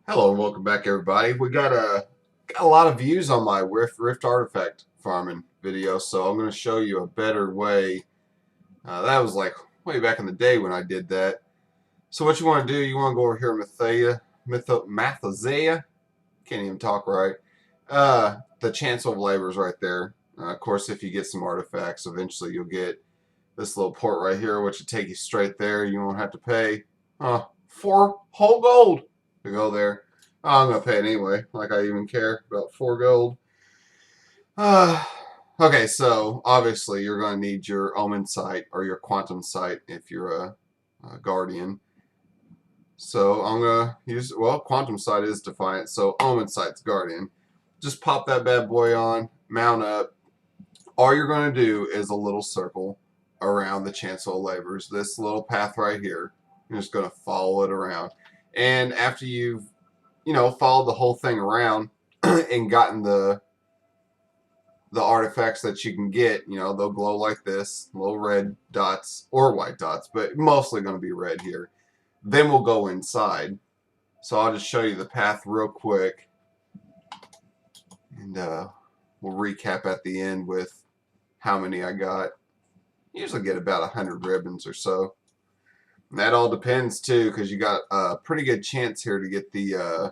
Hello and welcome back, everybody. We got a lot of views on my Rift artifact farming video, so I'm going to show you a better way. That was like way back in the day when I did that. So what you want to do, you want to go over here Mathazea. Can't even talk right. The Chancel of Labor is right there. Of course, if you get some artifacts, eventually you'll get this little port right here, which will take you straight there. You won't have to pay 4 whole gold to go there. I'm gonna pay it anyway, like I even care about 4 gold. Okay, so obviously you're gonna need your omen sight or your quantum sight if you're a guardian. So I'm gonna use, well, quantum sight is defiant, so omen sight's guardian. Just pop that bad boy on, mount up. All you're gonna do is a little circle around the Chancel of Labors, this little path right here. You're just gonna follow it around, and after you've followed the whole thing around and gotten the artifacts that you can get, they'll glow like this, little red dots or white dots, but mostly going to be red here. Then we'll go inside. So I'll just show you the path real quick, and we'll recap at the end with how many I got. Usually get about 100 ribbons or so. And that all depends too, because you got a pretty good chance here to get the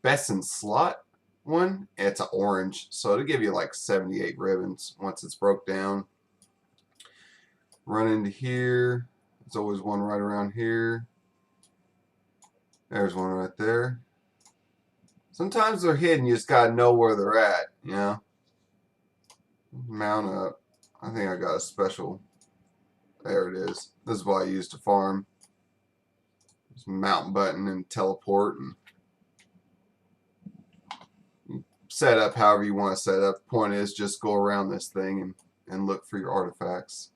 best in slot one. It's an orange, so it'll give you like 78 ribbons once it's broke down. Run into here. There's always one right around here. There's one right there. Sometimes they're hidden, you just gotta know where they're at, Mount up. I think I got a special. There it is. This is what I use to farm. Just mount button and teleport and set up however you want to set up. The point is just go around this thing and look for your artifacts.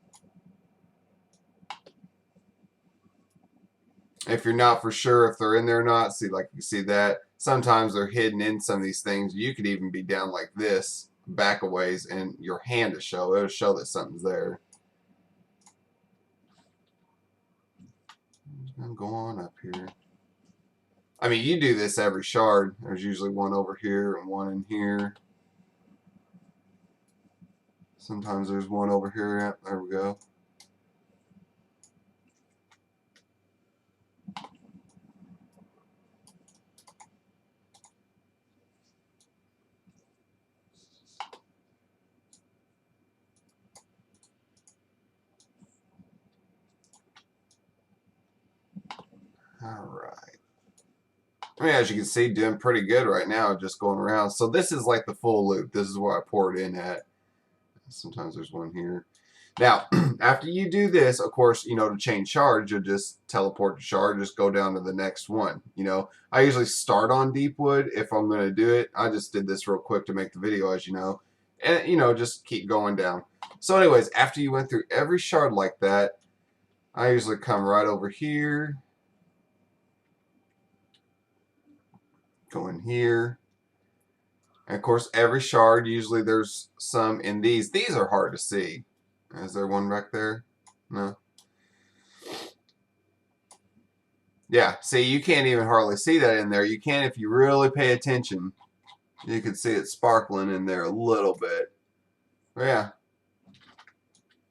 If you're not for sure if they're in there or not, see, like you see that, sometimes they're hidden in some of these things. You could even be down like this, back a ways, and your hand to show. It'll show that something's there. I'm going on up here. I mean, you do this every shard. There's usually one over here and one in here. Sometimes there's one over here. Yep, there we go. Alright. I mean, as you can see, doing pretty good right now, just going around. So this is like the full loop. This is where I pour it in at. Sometimes there's one here. Now, after you do this, of course, to change shards, you'll just teleport to shard, just go down to the next one. I usually start on Deepwood if I'm going to do it. I just did this real quick to make the video, as you know. And, just keep going down. So anyways, after you went through every shard like that, I usually come right over here. Go in here. And of course, every shard, usually there's some in these. These are hard to see. Is there one back there? No. Yeah, see, you can't even hardly see that in there. You can if you really pay attention. You can see it sparkling in there a little bit. But yeah.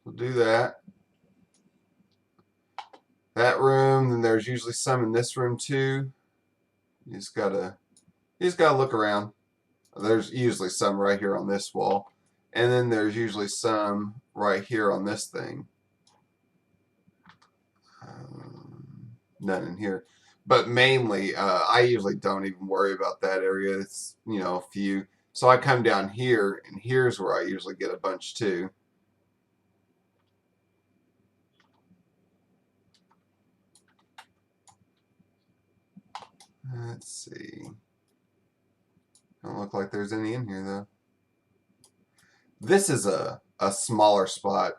We'll do that. That room, then there's usually some in this room too. You just gotta look around. There's usually some right here on this wall. And then there's usually some right here on this thing. None in here. But mainly, I usually don't even worry about that area. It's, a few. So I come down here, and here's where I usually get a bunch too. Let's see. Don't look like there's any in here, though. This is a smaller spot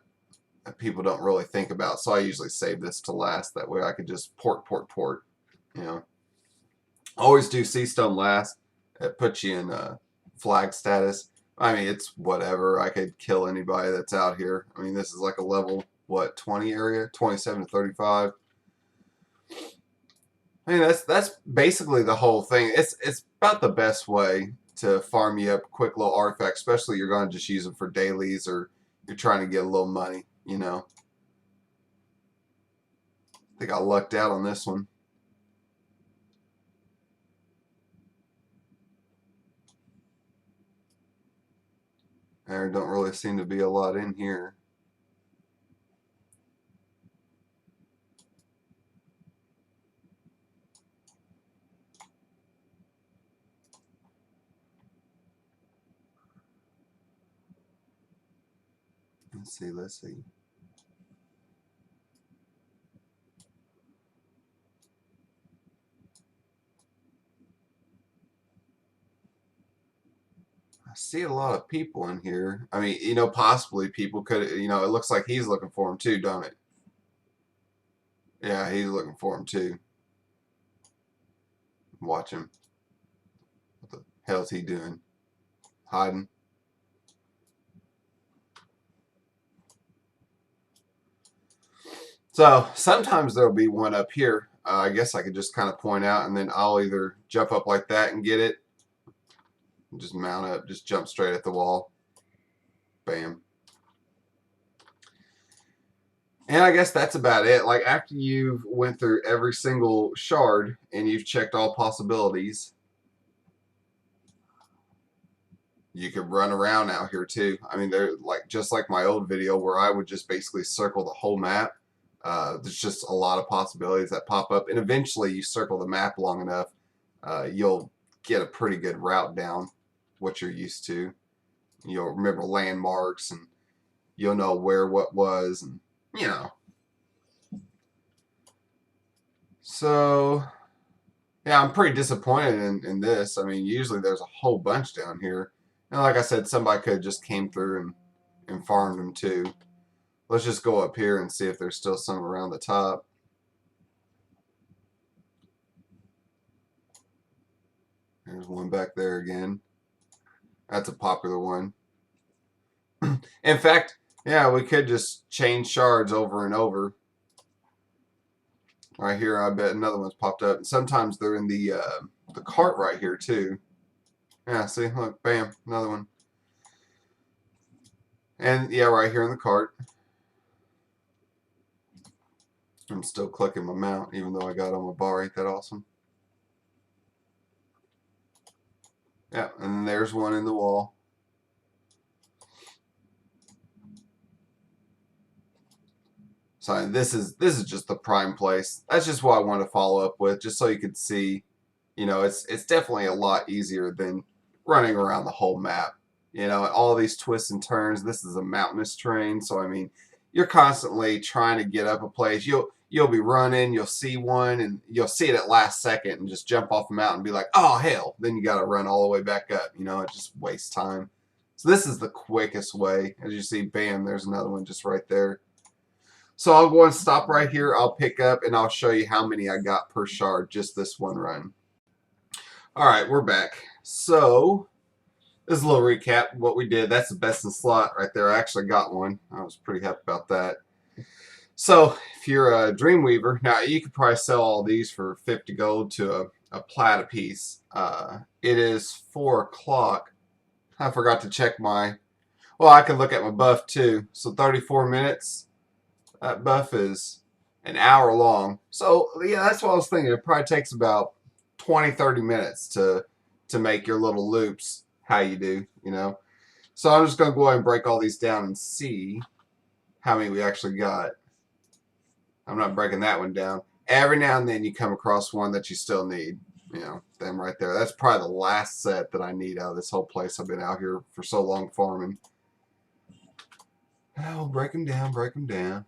that people don't really think about, so I usually save this to last. That way I could just port. Always do sea stone last. It puts you in flag status. I mean, it's whatever. I could kill anybody that's out here. I mean, this is like a level, what, 20 area? 27 to 35. I mean, that's basically the whole thing. It's about the best way to farm you up quick little artifacts, especially you're going to just use them for dailies or you're trying to get a little money, you know. I think I lucked out on this one. There don't really seem to be a lot in here. Let's see. I see a lot of people in here. I mean, you know, possibly people could, you know, it looks like he's looking for him too, don't it? Yeah, he's looking for him too. Watch him. What the hell's he doing? Hiding? So sometimes there'll be one up here. I guess I could just kind of point out and then I'll either jump up like that and get it. Just mount up, just jump straight at the wall. Bam. And I guess that's about it. Like after you've went through every single shard and you've checked all possibilities, you could run around out here too. I mean, they're like just like my old video where I would just basically circle the whole map. There's just a lot of possibilities that pop up, and eventually you circle the map long enough, you'll get a pretty good route down what you're used to. You'll remember landmarks, and you'll know where what was, and you know. So yeah, I'm pretty disappointed in this. I mean, usually there's a whole bunch down here. And like I said, somebody could have just came through and farmed them too. Let's just go up here and see if there's still some around the top. There's one back there again. That's a popular one. In fact, yeah, we could just change shards over and over. Right here, I bet another one's popped up. And sometimes they're in the cart right here too. Yeah, see, look, bam, another one. And yeah, right here in the cart. I'm still clicking my mount, even though I got on my bar. Ain't that awesome? Yeah, and there's one in the wall. So this is just the prime place. That's just what I want to follow up with, just so you could see. You know, it's definitely a lot easier than running around the whole map. You know, all these twists and turns. This is a mountainous terrain, so I mean, you're constantly trying to get up a place. You'll be running, you'll see one, and you'll see it at last second, and just jump off the mountain and be like, oh hell! Then you got to run all the way back up. You know, it just wastes time. So this is the quickest way. As you see, bam, there's another one just right there. So I'll go and stop right here. I'll pick up and I'll show you how many I got per shard just this one run. All right, we're back. So this is a little recap of what we did. That's the best in slot right there. I actually got one. I was pretty happy about that. So if you're a Dreamweaver, now you could probably sell all these for 50 gold to a plat a piece. It is 4 o'clock. I forgot to check my, well, I can look at my buff too. So 34 minutes. That buff is an hour long. So yeah, that's what I was thinking. It probably takes about 20-30 minutes to make your little loops how you do, you know. So I'm just going to go ahead and break all these down and see how many we actually got. I'm not breaking that one down. Every now and then you come across one that you still need. You know, them right there. That's probably the last set that I need out of this whole place. I've been out here for so long farming. Oh, break them down, break them down.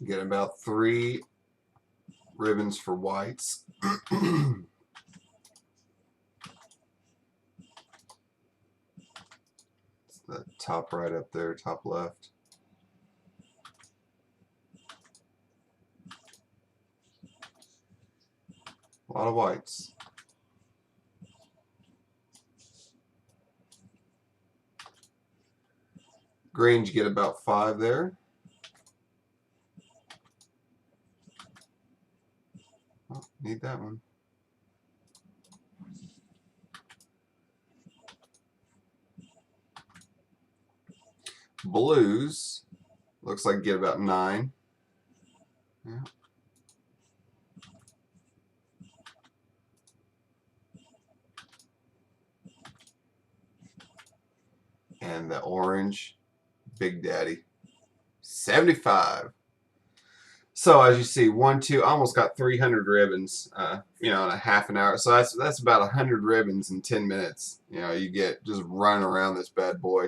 Get about 3 ribbons for whites. The top right up there, top left. A lot of whites. Greens, you get about 5 there. Oh, need that one. Blues, looks like you get about 9. Yeah. And the orange, Big Daddy, 75. So as you see, 1, 2, almost got 300 ribbons, in a half an hour. So that's about 100 ribbons in 10 minutes. You get just running around this bad boy.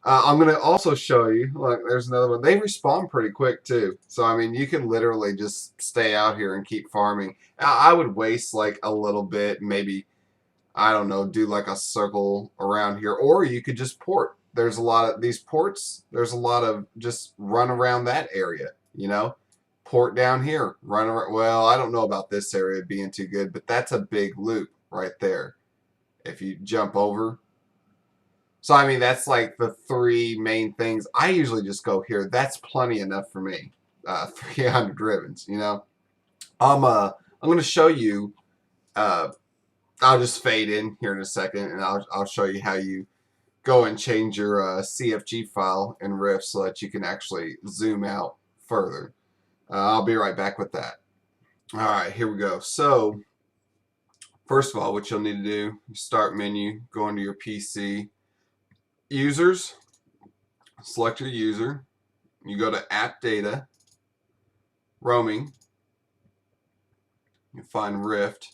I'm gonna also show you. Look, there's another one. They respawn pretty quick too. So I mean, you can literally just stay out here and keep farming. I would waste like a little bit, maybe, I don't know, do like a circle around here, or you could just port. There's a lot of these ports. There's a lot of just run around that area. Port down here, run around. Well, I don't know about this area being too good, but that's a big loop right there. If you jump over. So, I mean, that's like the 3 main things. I usually just go here. That's plenty enough for me. 300 ribbons, I'm going to show you, I'll just fade in here in a second, and I'll show you how you go and change your CFG file in Rift so that you can actually zoom out further. I'll be right back with that. All right, here we go. So, first of all, what you'll need to do, start menu, go into your PC, users, select your user, you go to app data, roaming, you find Rift.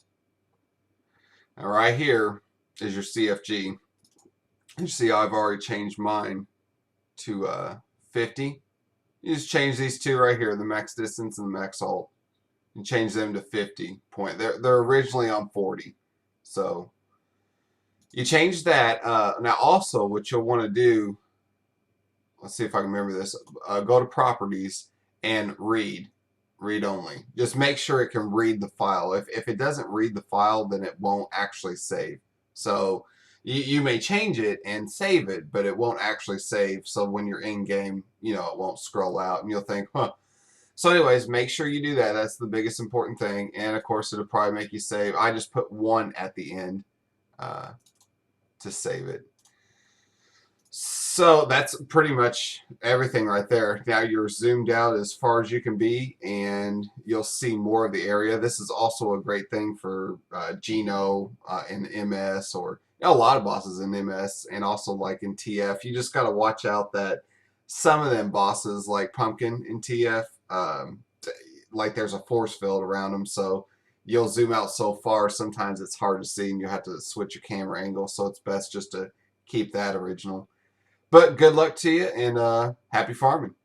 Now right here is your CFG. You see I've already changed mine to 50. You just change these 2 right here, the max distance and the max alt, and change them to 50 point. They're originally on 40. So you change that. Now also what you'll want to do, let's see if I can remember this, go to properties and read only. Just make sure it can read the file. If it doesn't read the file, then it won't actually save. So you may change it and save it, but it won't actually save. So when you're in game, it won't scroll out and you'll think, huh. So anyways, make sure you do that. That's the biggest important thing. And of course, it'll probably make you save. I just put 1 at the end to save it. So that's pretty much everything right there. Now you're zoomed out as far as you can be, and you'll see more of the area. This is also a great thing for Geno in MS, or a lot of bosses in MS, and also like in TF. You just got to watch out that some of them bosses, like Pumpkin in TF, like there's a force field around them, so you'll zoom out so far, sometimes it's hard to see, and you have to switch your camera angle, so it's best just to keep that original. But good luck to you, and happy farming.